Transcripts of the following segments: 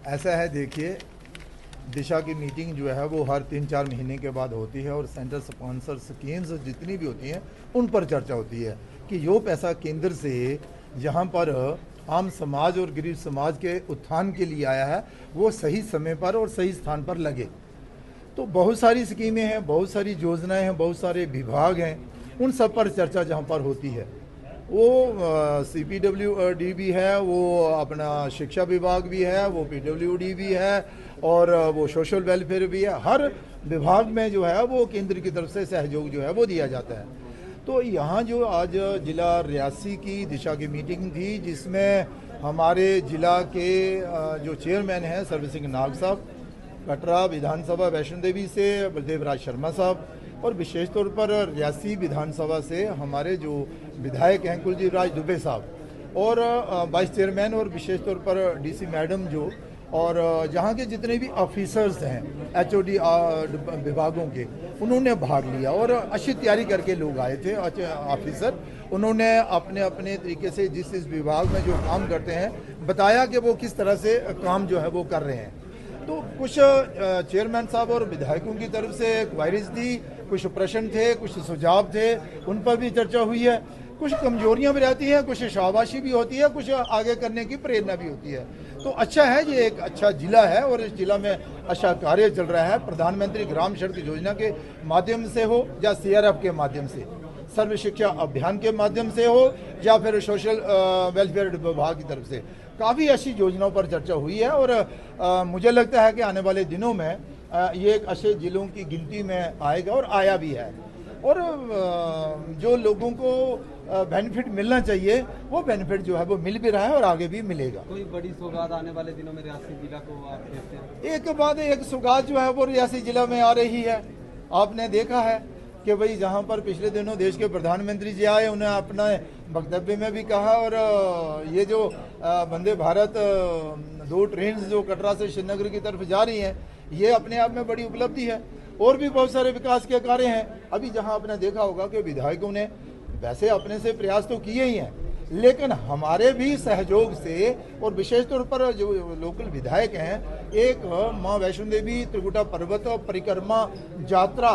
ऐसा है, देखिए, दिशा की मीटिंग जो है वो हर 3-4 महीने के बाद होती है और सेंट्रल स्पॉन्सर स्कीम्स जितनी भी होती हैं उन पर चर्चा होती है कि जो पैसा केंद्र से जहां पर आम समाज और गरीब समाज के उत्थान के लिए आया है वो सही समय पर और सही स्थान पर लगे। तो बहुत सारी स्कीमें हैं, बहुत सारी योजनाएं हैं, बहुत सारे विभाग हैं, उन सब पर चर्चा जहां पर होती है वो CPWD भी है, वो अपना शिक्षा विभाग भी है, वो PWD भी है और वो सोशल वेलफेयर भी है। हर विभाग में जो है वो केंद्र की तरफ से सहयोग जो है वो दिया जाता है। तो यहाँ जो आज जिला रियासी की दिशा की मीटिंग थी जिसमें हमारे जिला के जो चेयरमैन हैं सर्व सिंह नाग साहब, कटरा विधानसभा वैष्णो देवी से बलदेव राज शर्मा साहब और विशेष तौर पर रियासी विधानसभा से हमारे जो विधायक हैं कुलदीप राज दुबे साहब और वाइस चेयरमैन और विशेष तौर पर DC मैडम जो और जहाँ के जितने भी ऑफिसर्स हैं HOD विभागों के, उन्होंने भाग लिया और अच्छी तैयारी करके लोग आए थे ऑफिसर। उन्होंने अपने अपने तरीके से जिस विभाग में जो काम करते हैं बताया कि वो किस तरह से काम जो है वो कर रहे हैं। तो कुछ चेयरमैन साहब और विधायकों की तरफ से क्वायरीज थी, कुछ प्रश्न थे, कुछ सुझाव थे, उन पर भी चर्चा हुई है। कुछ कमजोरियां भी रहती हैं, कुछ शाबाशी भी होती है, कुछ आगे करने की प्रेरणा भी होती है। तो अच्छा है, ये एक अच्छा जिला है और इस जिला में अच्छा कार्य चल रहा है। प्रधानमंत्री ग्राम सड़क योजना के माध्यम से हो या CRF के माध्यम से, सर्व शिक्षा अभियान के माध्यम से हो या फिर सोशल वेलफेयर विभाग की तरफ से, काफ़ी अच्छी योजनाओं पर चर्चा हुई है और मुझे लगता है कि आने वाले दिनों में ये एक अच्छे जिलों की गिनती में आएगा और आया भी है। और जो लोगों को बेनिफिट मिलना चाहिए वो बेनिफिट जो है वो मिल भी रहा है और आगे भी मिलेगा। कोई बड़ी सौगात आने वाले दिनों में रियासी जिला को आप देखते हैं? एक के बाद एक सौगात जो है वो रियासी जिला में आ रही है। आपने देखा है कि भाई जहाँ पर पिछले दिनों देश के प्रधानमंत्री जी आए, उन्हें अपना वक्तव्य में भी कहा और ये जो वंदे भारत 2 ट्रेन जो कटरा से श्रीनगर की तरफ जा रही हैं, ये अपने आप में बड़ी उपलब्धि है। और भी बहुत सारे विकास के कार्य हैं। अभी जहां आपने देखा होगा कि विधायकों ने वैसे अपने से प्रयास तो किए ही हैं, लेकिन हमारे भी सहयोग से और विशेष तौर पर जो लोकल विधायक हैं, एक माँ वैष्णो देवी त्रिकुटा पर्वत परिक्रमा यात्रा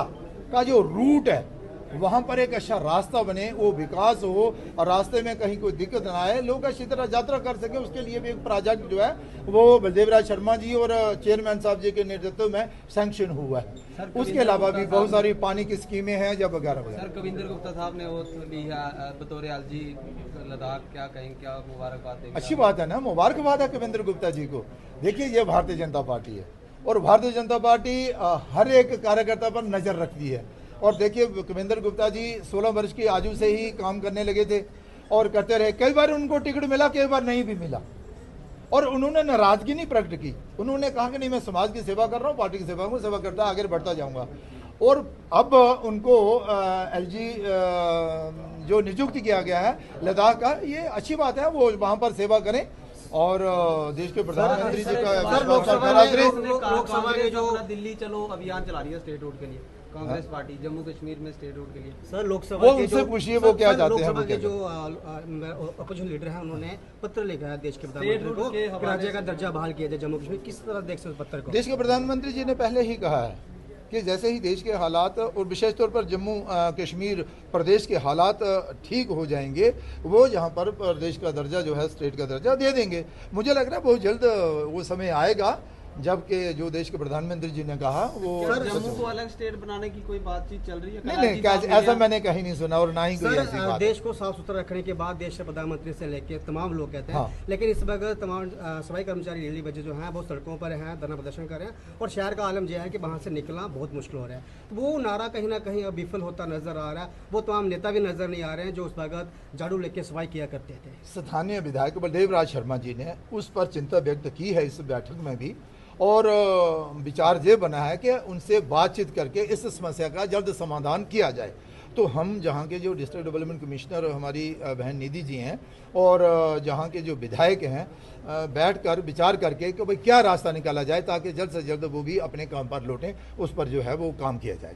का जो रूट है वहां पर एक अच्छा रास्ता बने, वो विकास हो और रास्ते में कहीं कोई दिक्कत ना आए, लोग अच्छी तरह यात्रा कर सके, उसके लिए भी एक प्रोजेक्ट जो है वो बलदेव राज शर्मा जी और चेयरमैन साहब जी के नेतृत्व में सैंक्शन हुआ है। उसके अलावा भी बहुत सारी पानी की स्कीमें हैं जब वगैरह वगैरह। सर, कविंदर गुप्ता साहब ने वो ली है बतौर आलजी लद्दाख, क्या कहेंगे, क्या मुबारकबाद देंगे? अच्छी बात है ना, मुबारकबाद है कविंदर गुप्ता जी को। देखिए, ये भारतीय जनता पार्टी है और भारतीय जनता पार्टी हर एक कार्यकर्ता पर नजर रखती है। और देखिए, कविंदर गुप्ता जी 16 वर्ष की आयु से ही काम करने लगे थे और करते रहे। कई बार उनको टिकट मिला, कई बार नहीं भी मिला और उन्होंने नाराजगी नहीं प्रकट की। उन्होंने कहा कि नहीं, मैं समाज की सेवा कर रहा हूँ, पार्टी की सेवा करता आगे बढ़ता जाऊंगा। और अब उनको LG जो नियुक्त किया गया है लद्दाख का, ये अच्छी बात है, वो वहां पर सेवा करें और देश के प्रधानमंत्री जी का लोकसभा में जो दिल्ली चलो अभियान चला रही है स्टेट रोड के लिए, कांग्रेस पार्टी जम्मू कश्मीर में स्टेट रोड के लिए। सर, लोकसभा के उनसे पूछिए वो क्या चाहते हैं। लोकसभा के जो अपोजिशन लीडर हैं, उन्होंने पत्र लिखा है देश के प्रधानमंत्री को कि राज्य का दर्जा बहाल किया जाए जम्मू कश्मीर। किस तरह देख सकते पत्र को? देश के प्रधानमंत्री जी ने पहले ही कहा है कि जैसे ही देश के हालात और विशेष तौर पर जम्मू कश्मीर प्रदेश के हालात ठीक हो जाएंगे, वो यहाँ पर प्रदेश का दर्जा जो है स्टेट का दर्जा दे देंगे। मुझे लग रहा है बहुत जल्द वो समय आएगा जबकि जो देश के प्रधानमंत्री जी ने कहा वो। जम्मू को अलग स्टेट बनाने की कोई बातचीत चल रही है? नहीं, ऐसा मैंने कहीं नहीं सुना और ना ही कोई ऐसी बात। देश को साफ सुथरा रखने के बाद देश के प्रधानमंत्री से लेके तमाम लोग कहते हैं, लेकिन इस वक्त तमाम सफाई कर्मचारी रेली बजे जो हैं वो सड़कों पर हैं, धरना प्रदर्शन कर रहे हैं और शहर का आलम यह है कि वहाँ से निकलना बहुत मुश्किल हो रहा है। तो वो नारा कहीं ना कहीं अब विफल होता नजर आ रहा है। वो तमाम नेता भी नजर नहीं आ रहे हैं जो उस वक्त झाड़ू लेके सफाई किया करते थे। स्थानीय विधायक बलदेव राज शर्मा जी ने उस पर चिंता व्यक्त की है इस बैठक में भी और विचार ये बना है कि उनसे बातचीत करके इस समस्या का जल्द समाधान किया जाए। तो हम जहाँ के जो डिस्ट्रिक्ट डेवलपमेंट कमिश्नर हमारी बहन निधि जी हैं और जहाँ के जो विधायक हैं, बैठकर विचार करके कि भाई क्या रास्ता निकाला जाए ताकि जल्द से जल्द वो भी अपने काम पर लौटें, उस पर जो है वो काम किया जाए।